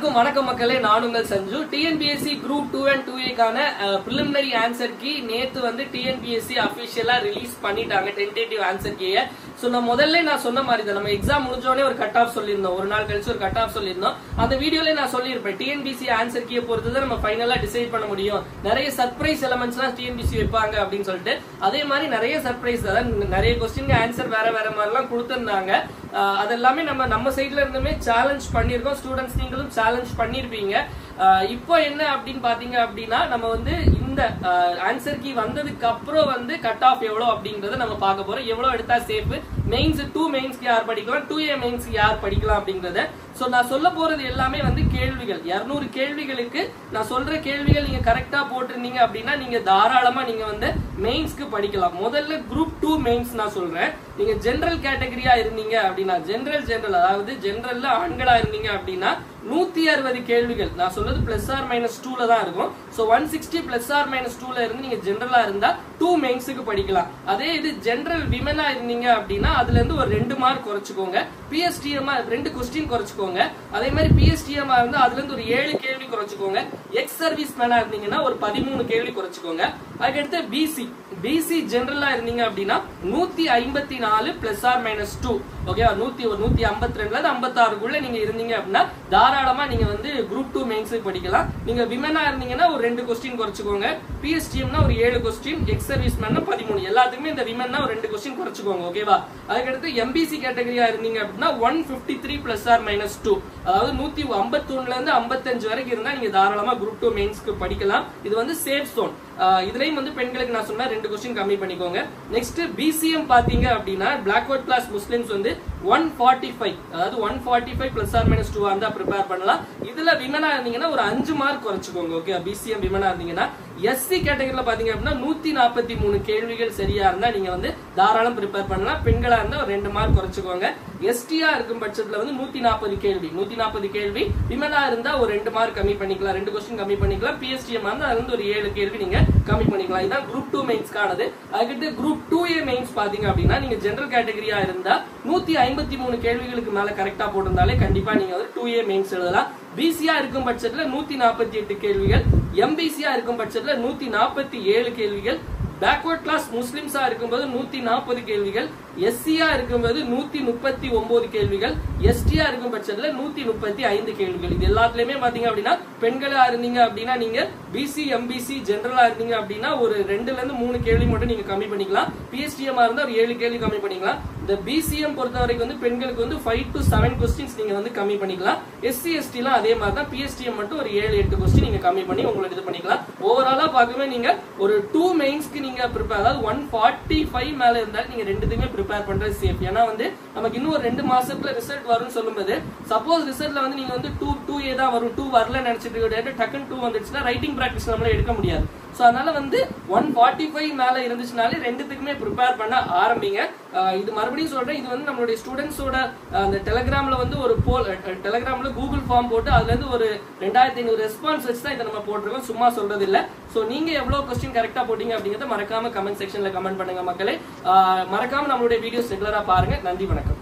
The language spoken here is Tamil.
அனைவருக்கும் வணக்கம் மக்களே, நான் உங்கள் Sanju. TNPSC group 2 and 2A கான preliminary ஆன்சர் கீ நேத்து வந்து டிஎன்பிஎஸ்சி அபிஷியலா ரிலீஸ் பண்ணிட்டாங்க. டென்டேட்டிவ் ஆன்சர் கீயை நான் முதல்ல சொன்ன மாதிரி தான், நம்ம எக்ஸாம் முடிஞ்சோடனே ஒரு கட் ஆஃப் சொல்லியிருந்தோம், ஒரு நாள் கழிச்சு ஒரு கட் ஆஃப் சொல்லியிருந்தோம். அந்த வீடியோல நான் சொல்லியிருப்பேன், டிஎன்பிஎஸ்சி ஆன்சர் கீயை பொறுத்து தான் நம்ம ஃபைனலா டிசைட் பண்ண முடியும், நிறைய சர்ப்ரைஸ் எலமெண்ட்ஸ் எல்லாம் டிஎன்பிஎஸ்சி வைப்பாங்க அப்படின்னு சொல்லிட்டு. அதே மாதிரி நிறைய சர்ப்ரைஸ் தான், நிறைய கொஸ்டின் ஆன்சர் வேற வேற மாதிரி எல்லாம் கொடுத்திருந்தாங்க. அதெல்லாமே நம்ம சைட்ல இருந்துமே சேலஞ்ச் பண்ணிருக்கோம். ஸ்டூடெண்ட்ஸ் நீங்களும் சேலஞ்ச் பண்ணிருப்பீங்க. இப்போ என்ன அப்படின்னு பாத்தீங்க அப்படின்னா, நம்ம வந்து இந்த ஆன்சர் கீ வந்ததுக்கு அப்புறம் வந்து கட் ஆஃப் எவ்வளவு அப்படிங்கறத நம்ம பார்க்க போறோம். எவ்வளவு எடுத்தா சேஃப், மெயின்ஸ் 2 மெயின்ஸ்க்கு யார் படிக்கலாம், 2A மெயின்ஸ்க்கு யார் படிக்கலாம் அப்படிங்கறத. சோ நான் சொல்ல போறது எல்லாமே வந்து கேள்விகள். 200 கேள்விகளுக்கு நான் சொல்ற கேள்விகள் நீங்க கரெக்டா போட்டிருந்தீங்க அப்படின்னா நீங்க தாராளமா நீங்க வந்து மெயின்ஸ்க்கு படிக்கலாம். முதல்ல குரூப் 2 மெயின்ஸ் நான் சொல்றேன். நீங்க ஜெனரல் கேட்டகரியா இருந்தீங்க அப்படின்னா, ஜெனரல் அதாவது ஜெனரல்ல ஆண்களா இருந்தீங்க அப்படின்னா 160 கேள்விகள், நான் சொல்றது பிளஸ் ஆர் மைனஸ் 2ல தான் இருக்கும். சோ 160 பிளஸ் ஆர் மைனஸ் 2ல இருந்து நீங்க ஜெனரலா இருந்தா 2 மெயின்ஸ்க்கு படிக்கலாம். அதே இது ஜெனரல் விமனா இருந்தீங்க அப்படின்னா அதுல இருந்து ஒரு 2 மார்க் குறைச்சுக்கோங்க. பிஎஸ்டிஎம் 2 கொஸ்டின் குறைச்சுக்கோங்க. அதே மாதிரி பிஎஸ்டிஎம் இருந்தா அதுல இருந்து ஒரு 7 கேள்வி குறைச்சுக்கோங்க. எக்ஸ் சர்வீஸ் மேனா இருந்தீங்கன்னா ஒரு 13 கேள்வி குறைச்சுக்கோங்க. அதுக்கடுத்து பிசி ஜெனரலா இருந்தீங்க அப்படின்னா 154 பிளஸ் ஆர் மைனஸ் 2, ஓகேவா? 152ல இருந்து 56க்குள்ள நீங்க இருந்தீங்க அப்படின்னா தாராளமா நீங்க வந்து குரூப் 2 மெயின்ஸ்க்கு படிக்கலாம். நீங்க விமனா இருந்தீங்கன்னா ஒரு 2 கொஸ்டின் குறைச்சுக்கோங்க. பிஎஸ்டிஎம்னா ஒரு 7 கொஸ்டின், எக்ஸ் சர்வீஸ் மேனா 13. எல்லாத்துக்குமே இந்த விமன்னா ஒரு 2 கொஸ்டின் குறைச்சுக்கோங்க, ஓகேவா? அதுக்கடுத்து எம்பிசி கேட்டகரியா இருந்தீங்க அப்படின்னா 153 பிளஸ் ஆர் மைனஸ் 2, அதாவது 151ல இருந்து 55 வரைக்கும் இருந்தா நீங்க தாராளமா குரூப் 2 மெயின்ஸ்க்கு படிக்கலாம். இது வந்து சேஃப் ஜோன். இதுலயும் வந்து பெண்களுக்கு நான் சொன்னா 2 கொஸ்டின் கம்மி பண்ணிக்கோங்க. நெக்ஸ்ட் பிசிஎம் பாத்தீங்க அப்படின்னா பிளாக்வர்ட் கிளாஸ் முஸ்லிம்ஸ் வந்து 145, அதாவது 145 பிளஸ் ஆர் மைனஸ் 2 இருந்தா ப்ரிப்பேர் பண்ணலாம். இதுல விமனா இருந்தீங்கன்னா ஒரு 5 மார்க் குறைச்சுக்கோங்க, ஓகே? பிசிஎம் விமனா இருந்தீங்கன்னா. எஸ்சி கேட்டகரியில பாத்தீங்க அப்படின்னா 143 கேள்விகள் சரியா இருந்தா நீங்க வந்து தாராளம் ப்ரிப்பேர் பண்ணலாம். பெண்களா இருந்தா ஒரு 2 மார்க் குறைச்சுக்கோங்க. எஸ்டியா இருக்கும் பட்சத்துல வந்து 140 கேள்வி விமனா இருந்தா ஒரு 2 மார்க் கம்மி பண்ணிக்கலாம், 2 கொஸ்டின் கம்மி பண்ணிக்கலாம். பிஎஸ்டிஎம் இருந்தா அதுல இருந்து ஒரு 7 கேள்வி நீங்க கம்மி பண்ணிக்கலாம். இதான் குரூப் 2 மெயின்ஸ்க்கானது. அதுக்கிட்ட குரூப் 2A மெயின்ஸ் பாத்தீங்க அப்படின்னா நீங்க ஜெனரல் கேட்டகரியா இருந்தா 153 கேள்விகளுக்கு மேல கரெக்டா போட்டிருந்தாலே கண்டிப்பா நீங்க வந்து 2A மெயின்ஸ் எழுதலாம். பிசியா இருக்கும் பட்சத்துல 148 கேள்விகள், எம்பிசியா இருக்கும் பட்சத்துல 147 கேள்விகள், பேக்வர்ட் கிளாஸ் முஸ்லிம்ஸா இருக்கும்போது 140 கேள்விகள், எஸ்சியா இருக்கும்போது 139 கேள்விகள், எஸ்டியா இருக்கும் பட்சத்துல 135 கேள்விகள். இது எல்லாத்துலயுமே பாத்தீங்க அப்படின்னா பெண்களா இருந்தீங்க அப்படின்னா நீங்க பிசி எம்பிசி ஜெனரலா இருந்தீங்க அப்படின்னா ஒரு 2ல இருந்து 3 கேள்வி மட்டும் நீங்க கம்மி பண்ணிக்கலாம். பிஎஸ்டிஎம் இருந்தா ஒரு 7 கேள்வி கம்மி பண்ணிக்கலாம். இந்த பிசிஎம் பொறுத்த வரைக்கும் வந்து பெண்களுக்கு வந்து 5 to 7 கொஸ்டின்ஸ் நீங்க வந்து கம்மி பண்ணிக்கலாம். எஸ்சி எஸ்டி எல்லாம் அதே மாதிரி தான். பிஎஸ்டிஎம் மட்டும் ஒரு 7-8 கொஸ்டின் நீங்க கம்மி பண்ணி உங்களுக்கு இது பண்ணிக்கலாம். ஓவராலா பார்க்கவே நீங்க ஒரு 2 மெயின்ஸ்க்கு நீங்க ப்ரிப்பேர், அதாவது 145 மேல இருந்தாலும் நீங்க ரெண்டுத்துக்குமே ப்ரிப்பேர் பண்றது சேஃப். ஏன்னா வந்து நமக்கு இன்னும் ஒரு 2 மாசத்துல ரிசல்ட் வரும்னு சொல்லும்போது சப்போஸ் ரிசல்ட்ல வந்து நீங்க வந்து 2A தான் வரும், 2 வரல நினைச்சிட்டு டக்குன்னு 2 வந்துச்சுன்னா ரைட்டிங் பிராக்டிஸ் நம்மளால எடுக்க முடியாது. சோ அதனால வந்து 145 மேல இருந்துச்சுனாலே ரெண்டுத்துக்குமே ப்ரிப்பேர் பண்ண ஆரம்பிங்க. இது மறுபடியும் சொல்றேன், இது வந்து நம்மளுடைய ஸ்டூடெண்ட்ஸோட அந்த டெலிகிராம்ல வந்து ஒரு போல், டெலிகிராம்ல கூகுள் ஃபார்ம் போட்டு அதுல இருந்து ஒரு 2500 ரெஸ்பான்ஸ் வச்சு தான் இதை நம்ம போட்டிருக்கோம், சும்மா சொல்றது இல்ல. சோ நீங்க எவ்வளவு கொஸ்டின் கரெக்டா போட்டீங்க அப்படிங்கறத மறக்காம கமெண்ட் செக்ஷன்ல கமெண்ட் பண்ணுங்க மக்களே. மறக்காம நம்மளுடைய வீடியோஸ் ரெகுலரா பாருங்க. நன்றி, வணக்கம்.